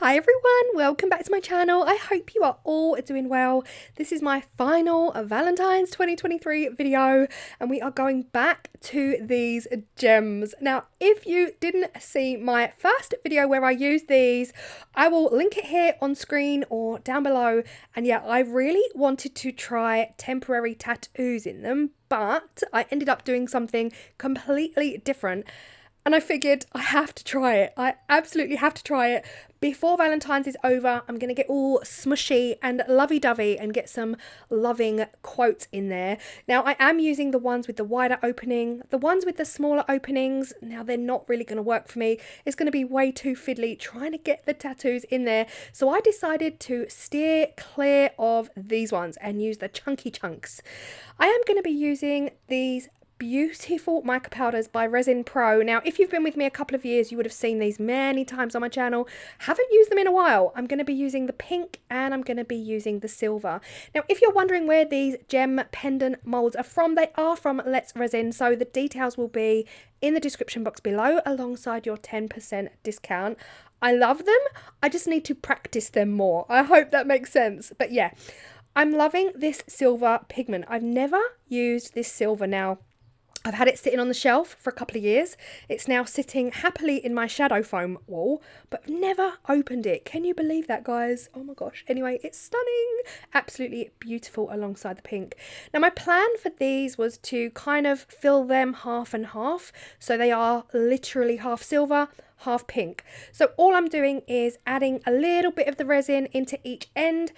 Hi everyone, welcome back to my channel. I hope you are all doing well. This is my final Valentine's 2023 video and we are going back to these gems. Now, if you didn't see my first video where I used these, I will link it here on screen or down below. And yeah, I really wanted to try temporary tattoos in them, but I ended up doing something completely different. And I figured I have to try it. I absolutely have to try it. Before Valentine's is over, I'm going to get all smushy and lovey-dovey and get some loving quotes in there. Now, I am using the ones with the wider opening. The ones with the smaller openings, now they're not really going to work for me. It's going to be way too fiddly trying to get the tattoos in there. So I decided to steer clear of these ones and use the chunky chunks. I am going to be using these beautiful mica powders by Resin Pro. Now, if you've been with me a couple of years, you would have seen these many times on my channel. Haven't used them in a while. I'm going to be using the pink and I'm going to be using the silver. Now, if you're wondering where these gem pendant molds are from, they are from Let's Resin. So the details will be in the description box below alongside your 10% discount. I love them. I just need to practice them more. I hope that makes sense. But yeah, I'm loving this silver pigment. I've never used this silver now. I've had it sitting on the shelf for a couple of years. It's now sitting happily in my Shadowfoam wall, but I've never opened it. Can you believe that, guys? Oh my gosh. Anyway, it's stunning. Absolutely beautiful alongside the pink. Now, my plan for these was to kind of fill them half and half. So they are literally half silver, half pink. So all I'm doing is adding a little bit of the resin into each end.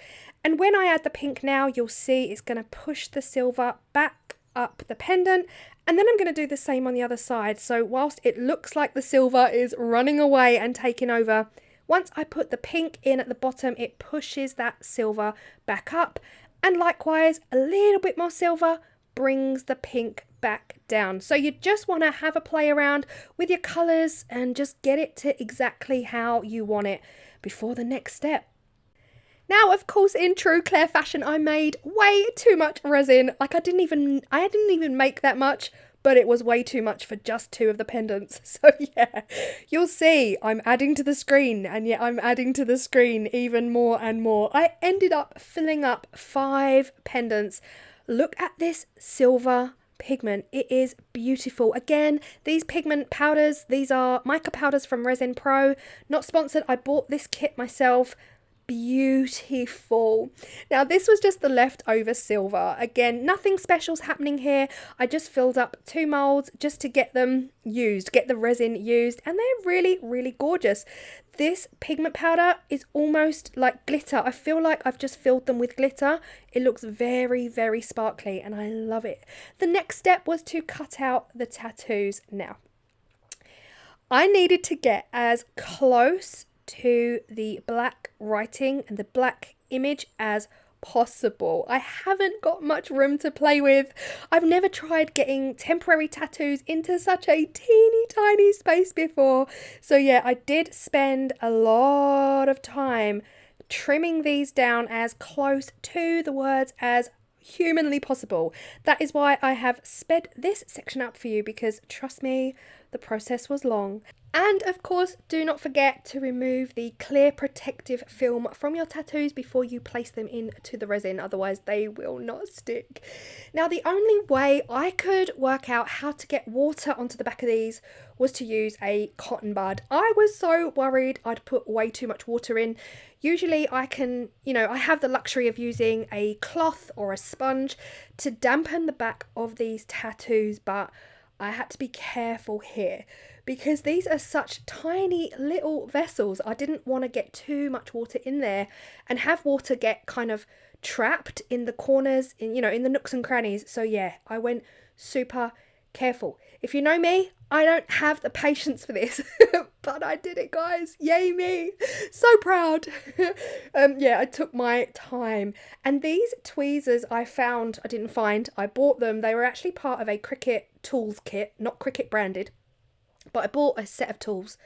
And when I add the pink now, you'll see it's going to push the silver back up the pendant. And then I'm going to do the same on the other side. So whilst it looks like the silver is running away and taking over, once I put the pink in at the bottom, it pushes that silver back up. And likewise, a little bit more silver brings the pink back down. So you just want to have a play around with your colours and just get it to exactly how you want it before the next step. Now, of course, in true Claire fashion, I made way too much resin. Like I didn't even make that much, but it was way too much for just 2 of the pendants. So yeah, you'll see I'm adding to the screen, and yet I'm adding to the screen even more and more. I ended up filling up 5 pendants. Look at this silver pigment. It is beautiful. Again, these pigment powders, these are mica powders from Resin Pro. Not sponsored. I bought this kit myself. Beautiful. Now, this was just the leftover silver. Again, nothing special's happening here. I just filled up 2 molds just to get them used, get the resin used, and they're really, really gorgeous. This pigment powder is almost like glitter. I feel like I've just filled them with glitter. It looks very, very sparkly and I love it. The next step was to cut out the tattoos. Now, I needed to get as close to the black writing and the black image as possible. I haven't got much room to play with. I've never tried getting temporary tattoos into such a teeny tiny space before. So yeah, I did spend a lot of time trimming these down as close to the words as humanly possible. That is why I have sped this section up for you, because trust me, the process was long. And of course, do not forget to remove the clear protective film from your tattoos before you place them into the resin, otherwise they will not stick. Now, the only way I could work out how to get water onto the back of these was to use a cotton bud. I was so worried I'd put way too much water in. Usually I can, I have the luxury of using a cloth or a sponge to dampen the back of these tattoos, but I had to be careful here because these are such tiny little vessels. I didn't want to get too much water in there and have water get kind of trapped in the corners, in the nooks and crannies. So yeah, I went super careful. If you know me, I don't have the patience for this, but I did it, guys. Yay me. So proud. Yeah, I took my time. And these tweezers I bought them. They were actually part of a Cricut tools kit, not Cricut branded, but I bought a set of tools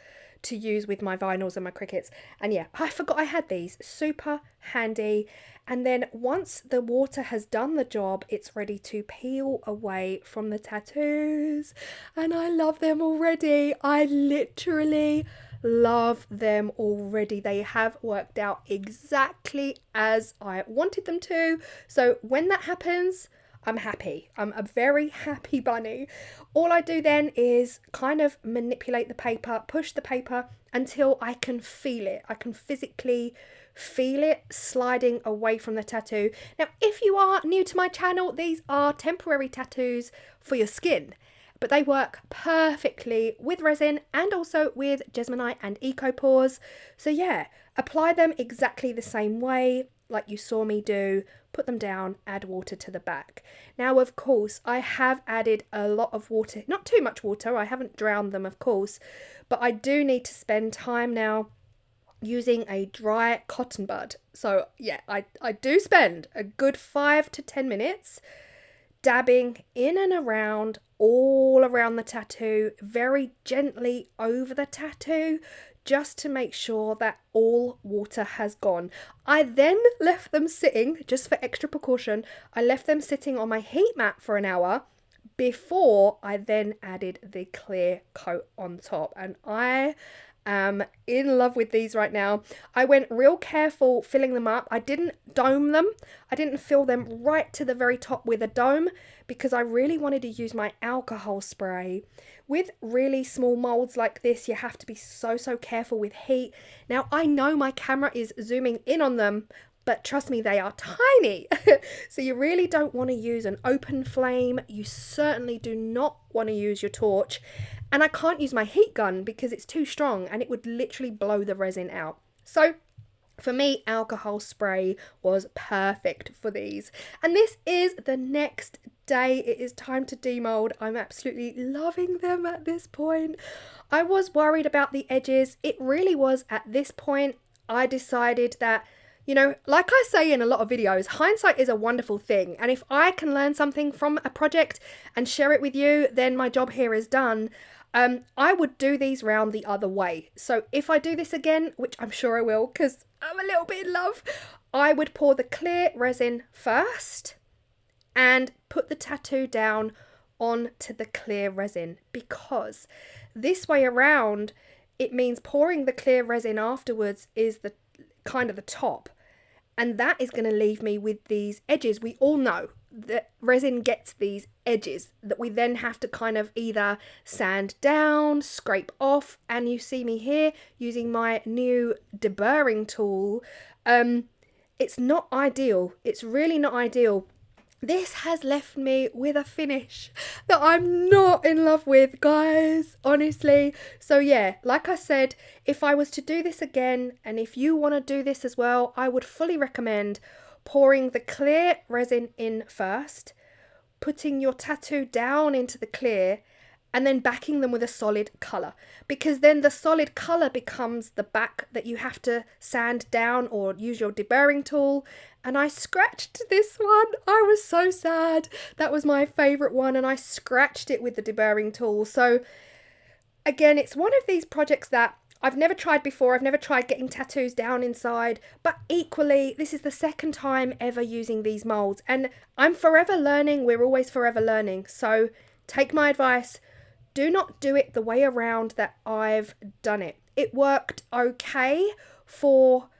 to use with my vinyls and my Cricuts. And yeah, I forgot I had these. Super handy. And then once the water has done the job, it's ready to peel away from the tattoos. And I love them already. I literally love them already. They have worked out exactly as I wanted them to. So when that happens, I'm happy. I'm a very happy bunny. All I do then is kind of manipulate the paper, push the paper until I can feel it. I can physically feel it sliding away from the tattoo. Now, if you are new to my channel, these are temporary tattoos for your skin, but they work perfectly with resin and also with Jesmonite and Ecopores. So yeah, apply them exactly the same way like you saw me do. Put them down, add water to the back. Now, of course, I have added a lot of water, not too much water, I haven't drowned them, of course, but I do need to spend time now using a dry cotton bud. So yeah, I do spend a good 5 to 10 minutes dabbing in and around, all around the tattoo, very gently over the tattoo, just to make sure that all water has gone. I then left them sitting, just for extra precaution, I left them sitting on my heat mat for an hour before I then added the clear coat on top. And I am in love with these right now. I went real careful filling them up. I didn't dome them. I didn't fill them right to the very top with a dome because I really wanted to use my alcohol spray. With really small molds like this, you have to be so careful with heat. Now, I know my camera is zooming in on them, but trust me, they are tiny. So you really don't want to use an open flame. You certainly do not want to use your torch. And I can't use my heat gun because it's too strong and it would literally blow the resin out. So for me, alcohol spray was perfect for these. And this is the next day. It is time to demold. I'm absolutely loving them at this point. I was worried about the edges. It really was at this point I decided that, you know, like I say in a lot of videos, hindsight is a wonderful thing. And if I can learn something from a project and share it with you, then my job here is done. I would do these round the other way. So if I do this again, which I'm sure I will because I'm a little bit in love, I would pour the clear resin first and put the tattoo down onto the clear resin, because this way around, it means pouring the clear resin afterwards is the kind of the top. And that is going to leave me with these edges. We all know that resin gets these edges that we then have to kind of either sand down, scrape off. And you see me here using my new deburring tool. It's not ideal. It's really not ideal. This has left me with a finish that I'm not in love with, guys, honestly. So yeah, like I said, if I was to do this again, and if you want to do this as well, I would fully recommend pouring the clear resin in first, putting your tattoo down into the clear, and then backing them with a solid colour, because then the solid colour becomes the back that you have to sand down or use your deburring tool. And I scratched this one. I was so sad. That was my favourite one, and I scratched it with the deburring tool. So again, it's one of these projects that I've never tried before. I've never tried getting tattoos down inside, but equally, this is the second time ever using these moulds, and I'm forever learning. We're always forever learning. So take my advice. Do not do it the way around that I've done it. It worked okay for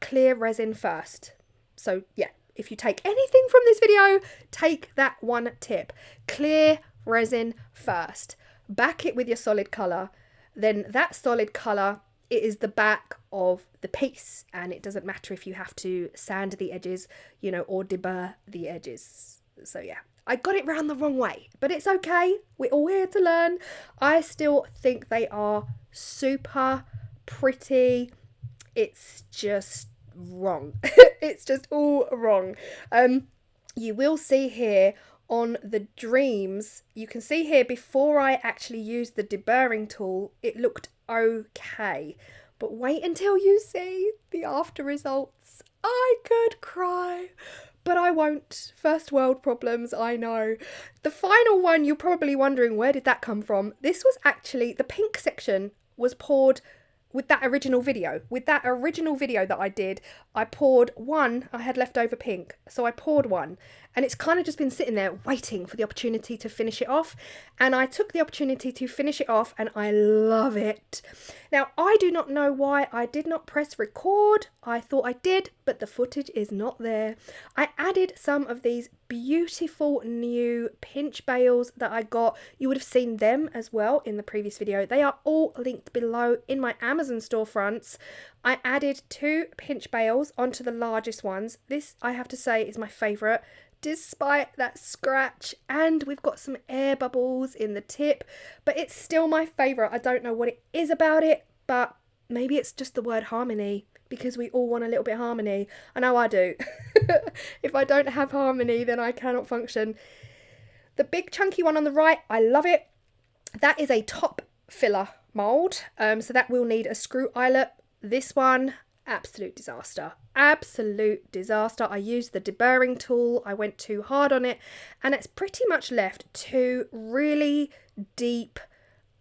clear resin first. So yeah, if you take anything from this video, take that one tip. Clear resin first. Back it with your solid colour. Then that solid colour, it is the back of the piece. And it doesn't matter if you have to sand the edges, you know, or debur the edges. So yeah. I got it round the wrong way, but it's okay. We're all here to learn. I still think they are super pretty. It's just wrong. It's just all wrong. You will see here on the dreams, you can see here before I actually used the deburring tool, it looked okay. But wait until you see the after results. I could cry. But I won't. First world problems, I know. The final one, you're probably wondering, where did that come from? This was actually, the pink section was poured with that original video. With that original video that I did, I poured one, I had leftover pink, so I poured one, and it's kind of just been sitting there waiting for the opportunity to finish it off, and I took the opportunity to finish it off, and I love it. Now, I do not know why I did not press record. I thought I did, but the footage is not there. I added some of these beautiful new pinch bales that I got. You would have seen them as well in the previous video. They are all linked below in my Amazon storefronts. I added 2 pinch bales onto the largest ones. This, I have to say, is my favourite, despite that scratch, and we've got some air bubbles in the tip, but it's still my favourite. I don't know what it is about it, but maybe it's just the word harmony, because we all want a little bit of harmony. I know I do. If I don't have harmony, then I cannot function. The big chunky one on the right, I love it. That is a top filler mould, so that will need a screw eyelet. This one, absolute disaster. Absolute disaster. I used the deburring tool. I went too hard on it, and it's pretty much left 2 really deep,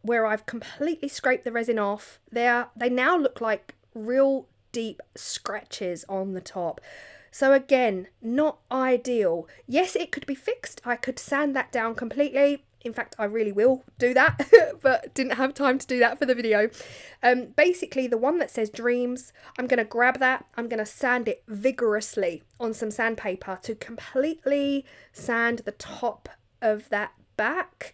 where I've completely scraped the resin off. They now look like real deep scratches on the top. So again, not ideal. Yes, it could be fixed. I could sand that down completely. In fact, I really will do that, but didn't have time to do that for the video. Basically, the one that says Dreams, I'm going to grab that. I'm going to sand it vigorously on some sandpaper to completely sand the top of that back.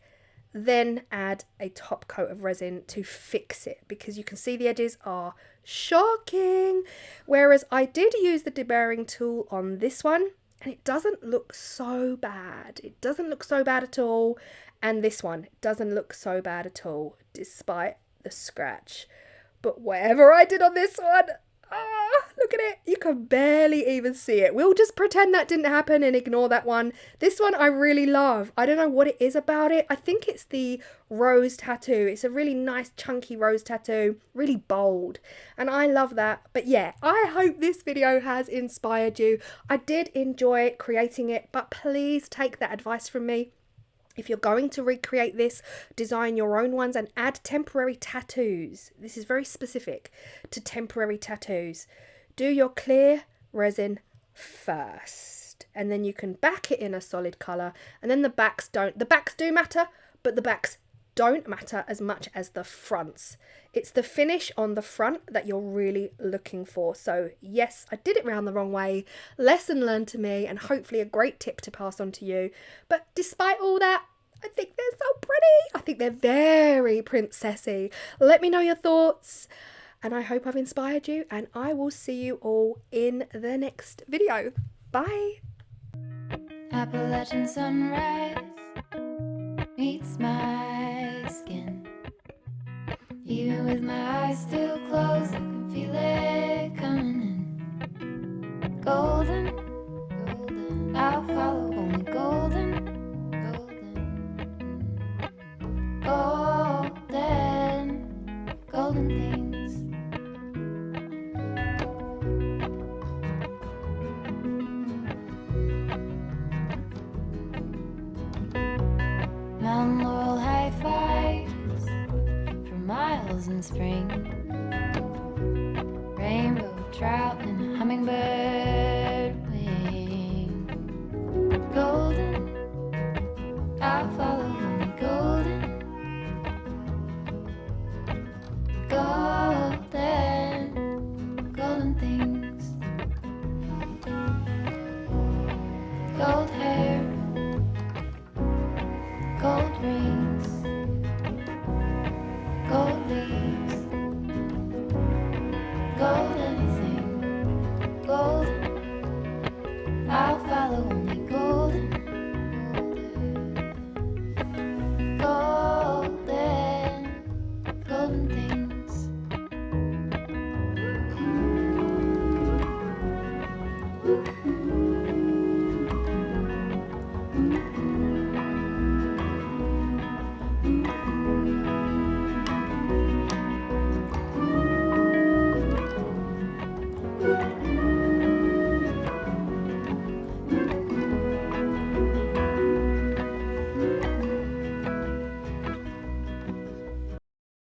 Then add a top coat of resin to fix it, because you can see the edges are shocking. Whereas I did use the deburring tool on this one, and it doesn't look so bad. It doesn't look so bad at all. And this one doesn't look so bad at all, despite the scratch. But whatever I did on this one, look at it. You can barely even see it. We'll just pretend that didn't happen and ignore that one. This one I really love. I don't know what it is about it. I think it's the rose tattoo. It's a really nice chunky rose tattoo, really bold, and I love that. But yeah, I hope this video has inspired you. I did enjoy creating it, but please take that advice from me. If you're going to recreate this, design your own ones and add temporary tattoos. This is very specific to temporary tattoos. Do your clear resin first, and then you can back it in a solid colour, and then the backs don't. The backs do matter, but the backs don't matter as much as the fronts. It's the finish on the front that you're really looking for. So yes, I did it round the wrong way. Lesson learned to me, and hopefully a great tip to pass on to you. But despite all that, I think they're so pretty. I think they're very princessy. Let me know your thoughts, and I hope I've inspired you, and I will see you all in the next video. Bye. Appalachian sunrise meets my skin. Even with my eyes still closed, I can feel it coming in. Golden, golden, I'll follow only golden, golden, golden, golden things. Mountain laurel high fives for miles in spring. Rainbow trout and a hummingbird wing. Golden, I'll follow only golden, golden, golden things. Gold hair, gold rings, gold leaves, gold anything, golden, I'll follow only golden, golden, golden things.